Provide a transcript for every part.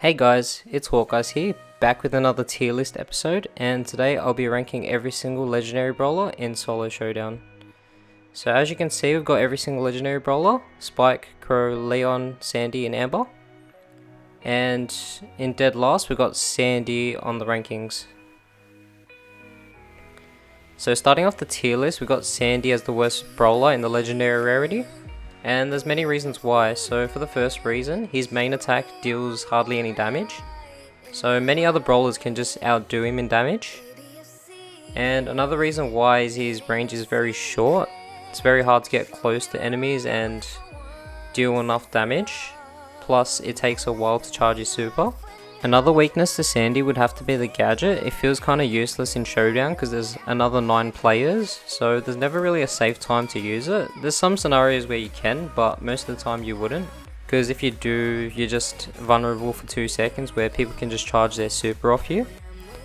Hey guys, it's Hawkeyes here, back with another tier list episode, and today I'll be ranking every single legendary brawler in Solo Showdown. So as you can see, we've got every single legendary brawler: Spike, Crow, Leon, Sandy, and Amber. And in dead last, we've got Sandy on the rankings. So starting off the tier list, we've got Sandy as the worst brawler in the legendary rarity. And there's many reasons why. So for the first reason, his main attack deals hardly any damage. So many other brawlers can just outdo him in damage. And another reason why is his range is very short. It's very hard to get close to enemies and deal enough damage. Plus it takes a while to charge his super. Another weakness to Sandy would have to be the gadget. It feels kind of useless in Showdown because there's another 9 players, so there's never really a safe time to use it. There's some scenarios where you can, but most of the time you wouldn't. Because if you do, you're just vulnerable for 2 seconds where people can just charge their super off you.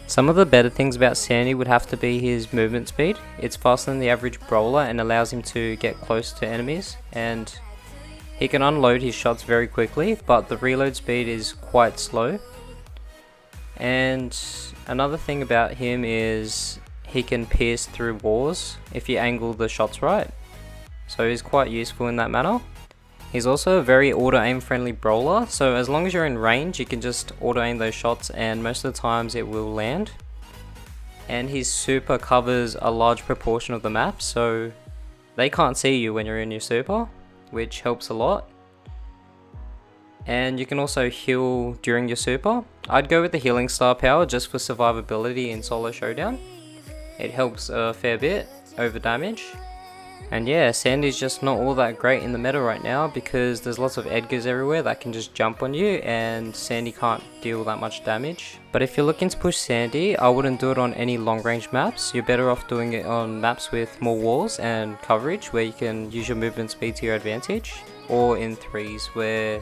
Some of the better things about Sandy would have to be his movement speed. It's faster than the average brawler and allows him to get close to enemies, and he can unload his shots very quickly, but the reload speed is quite slow. And another thing about him is he can pierce through walls if you angle the shots right. So he's quite useful in that manner. He's also a very auto-aim friendly brawler, so as long as you're in range you can just auto-aim those shots and most of the times it will land. And his super covers a large proportion of the map, so they can't see you when you're in your super, which helps a lot. And you can also heal during your super. I'd go with the healing star power just for survivability in Solo Showdown. It helps a fair bit over damage. And yeah, Sandy's just not all that great in the meta right now because there's lots of Edgars everywhere that can just jump on you and Sandy can't deal that much damage. But if you're looking to push Sandy, I wouldn't do it on any long range maps. You're better off doing it on maps with more walls and coverage where you can use your movement speed to your advantage, or in 3s where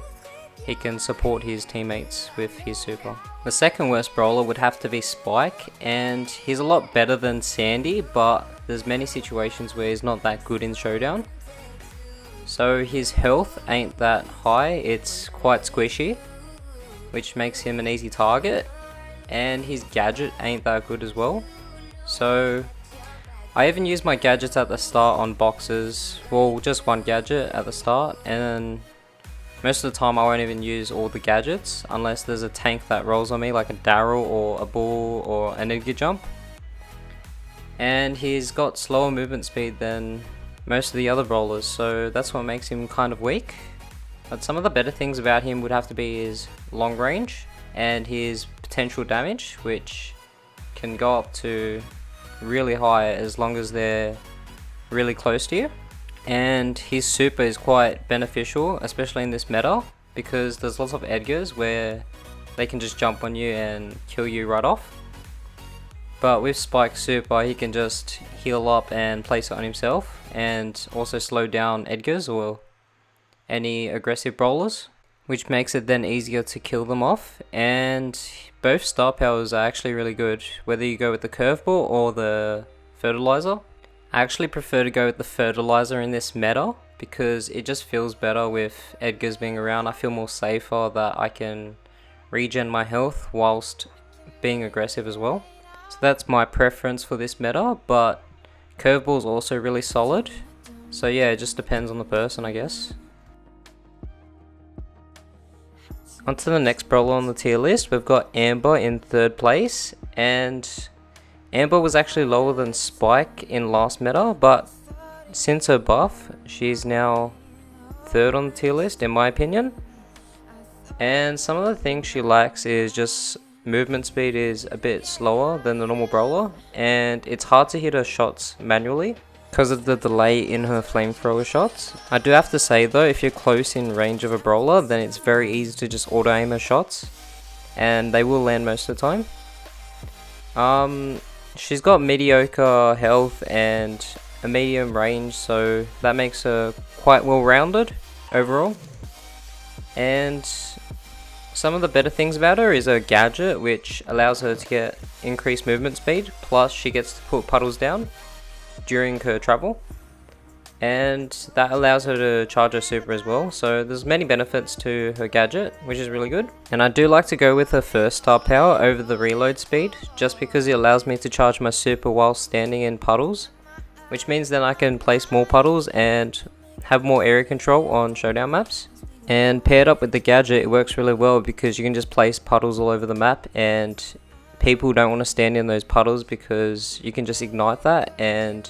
he can support his teammates with his super. The second worst brawler would have to be Spike, and he's a lot better than Sandy, but there's many situations where he's not that good in Showdown. So his health ain't that high, it's quite squishy, which makes him an easy target, and his gadget ain't that good as well. So I even use my gadgets at the start on boxes, well just one gadget at the start, and most of the time I won't even use all the gadgets unless there's a tank that rolls on me like a Daryl or a Bull or an Edgar jump. And he's got slower movement speed than most of the other brawlers, so that's what makes him kind of weak. But some of the better things about him would have to be his long range and his potential damage, which can go up to really high as long as they're really close to you. And his super is quite beneficial, especially in this meta, because there's lots of Edgars where they can just jump on you and kill you right off. But with Spike's super, he can just heal up and place it on himself, and also slow down Edgars or any aggressive brawlers, which makes it then easier to kill them off. And both star powers are actually really good, whether you go with the curveball or the fertilizer. I actually prefer to go with the fertilizer in this meta because it just feels better with Edgars being around. I feel more safer that I can regen my health whilst being aggressive as well. So that's my preference for this meta, but curveball is also really solid. So yeah, it just depends on the person, I guess. On to the next brawler on the tier list, we've got Amber in 3rd place, and Amber was actually lower than Spike in last meta, but since her buff, she's now 3rd on the tier list in my opinion. And some of the things she lacks is just movement speed is a bit slower than the normal brawler, and it's hard to hit her shots manually because of the delay in her flamethrower shots. I do have to say though, if you're close in range of a brawler, then it's very easy to just auto aim her shots, and they will land most of the time. She's got mediocre health and a medium range, so that makes her quite well rounded overall. And some of the better things about her is her gadget, which allows her to get increased movement speed, plus she gets to put puddles down during her travel. and that allows her to charge her super as well. So there's many benefits to her gadget, which is really good. And I do like to go with her first star power over the reload speed, just because it allows me to charge my super while standing in puddles, which means then I can place more puddles and have more area control on showdown maps. And paired up with the gadget, it works really well because you can just place puddles all over the map, and people don't want to stand in those puddles because you can just ignite that and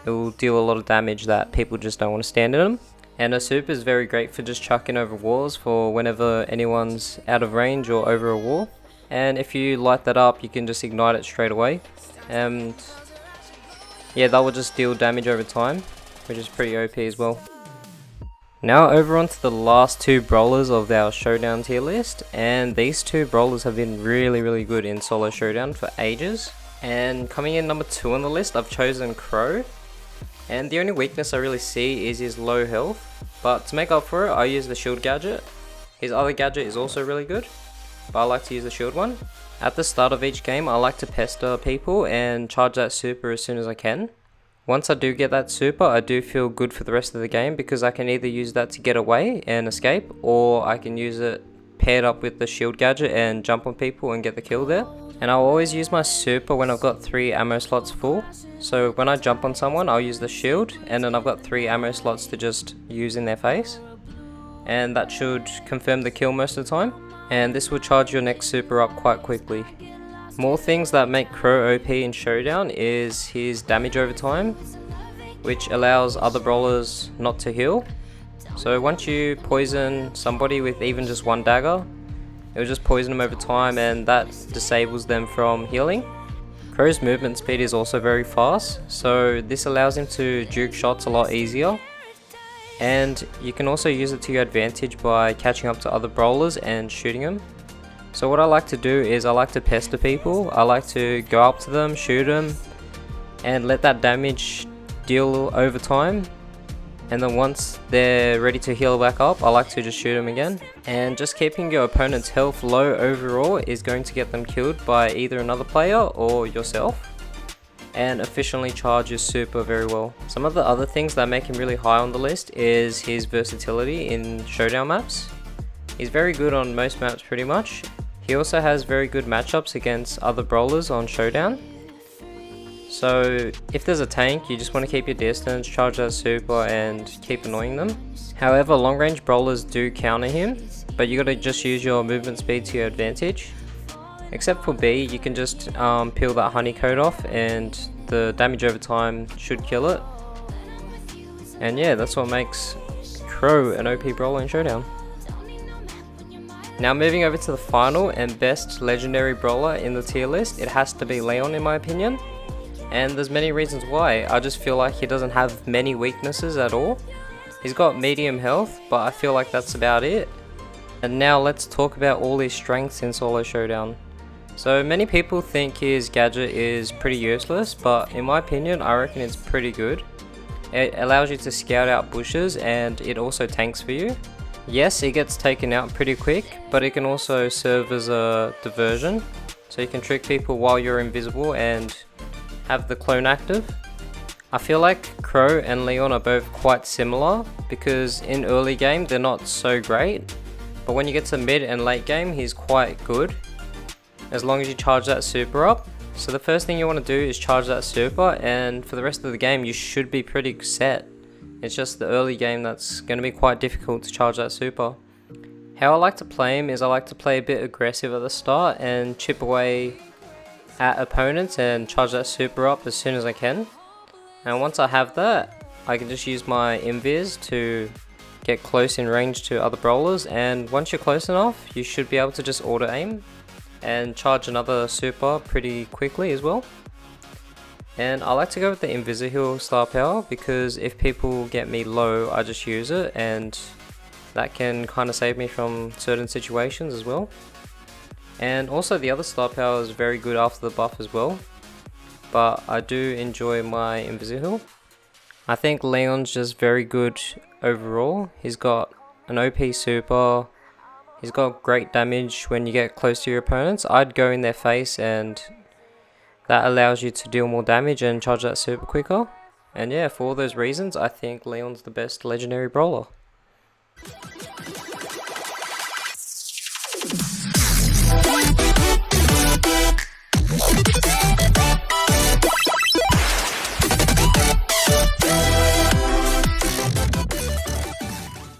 it will deal a lot of damage that people just don't want to stand in them. And a super is very great for just chucking over walls for whenever anyone's out of range or over a wall. And if you light that up, you can just ignite it straight away. And yeah, that will just deal damage over time, which is pretty OP as well. Now over onto the last two brawlers of our showdown tier list, and these two brawlers have been really good in solo showdown for ages. And coming in number 2 on the list, I've chosen Crow. And the only weakness I really see is his low health, but to make up for it, I use the shield gadget. His other gadget is also really good, but I like to use the shield one. At the start of each game, I like to pester people and charge that super as soon as I can. Once I do get that super, I do feel good for the rest of the game because I can either use that to get away and escape, or I can use it paired up with the shield gadget and jump on people and get the kill there. And I'll always use my super when I've got 3 ammo slots full. So when I jump on someone, I'll use the shield, and then I've got 3 ammo slots to just use in their face. And that should confirm the kill most of the time. And this will charge your next super up quite quickly. More things that make Crow OP in Showdown is his damage over time, which allows other brawlers not to heal. So once you poison somebody with even just 1 dagger, it will just poison them over time, and that disables them from healing. Crow's movement speed is also very fast, so this allows him to juke shots a lot easier. And you can also use it to your advantage by catching up to other brawlers and shooting them. So what I like to do is I like to pester people. I like to go up to them, shoot them, and let that damage deal over time. And then once they're ready to heal back up, I like to just shoot them again. And just keeping your opponent's health low overall is going to get them killed by either another player or yourself, and efficiently charge your super very well. Some of the other things that make him really high on the list is his versatility in showdown maps. He's very good on most maps pretty much. He also has very good matchups against other brawlers on showdown. So if there's a tank, you just want to keep your distance, charge that super and keep annoying them. However, long range brawlers do counter him, but you gotta just use your movement speed to your advantage. Except for B, you can just peel that honeycomb off and the damage over time should kill it. And yeah, that's what makes Crow an OP brawler in Showdown. Now moving over to the final and best legendary brawler in the tier list, it has to be Leon in my opinion. And there's many reasons why. I just feel like he doesn't have many weaknesses at all. He's got medium health, but I feel like that's about it. And now let's talk about all his strengths in solo showdown. So many people think his gadget is pretty useless, but in my opinion I reckon it's pretty good. It allows you to scout out bushes and it also tanks for you. Yes, it gets taken out pretty quick, but it can also serve as a diversion. So you can trick people while you're invisible and have the clone active. I feel like Crow and Leon are both quite similar because in early game they're not so great, but when you get to mid and late game he's quite good as long as you charge that super up. So the first thing you want to do is charge that super, and for the rest of the game you should be pretty set. It's just the early game that's going to be quite difficult to charge that super. How I like to play him is I like to play a bit aggressive at the start and chip away at opponents and charge that super up as soon as I can. And once I have that, I can just use my invis to get close in range to other brawlers, and once you're close enough you should be able to just auto aim and charge another super pretty quickly as well. And I like to go with the Invisiheal star power because if people get me low I just use it, and that can kind of save me from certain situations as well. And also the other star power is very good after the buff as well, but I do enjoy my Invisiheal. I think Leon's just very good overall. He's got an OP super, he's got great damage when you get close to your opponents. I'd go in their face and that allows you to deal more damage and charge that super quicker. And yeah, for all those reasons, I think Leon's the best legendary brawler.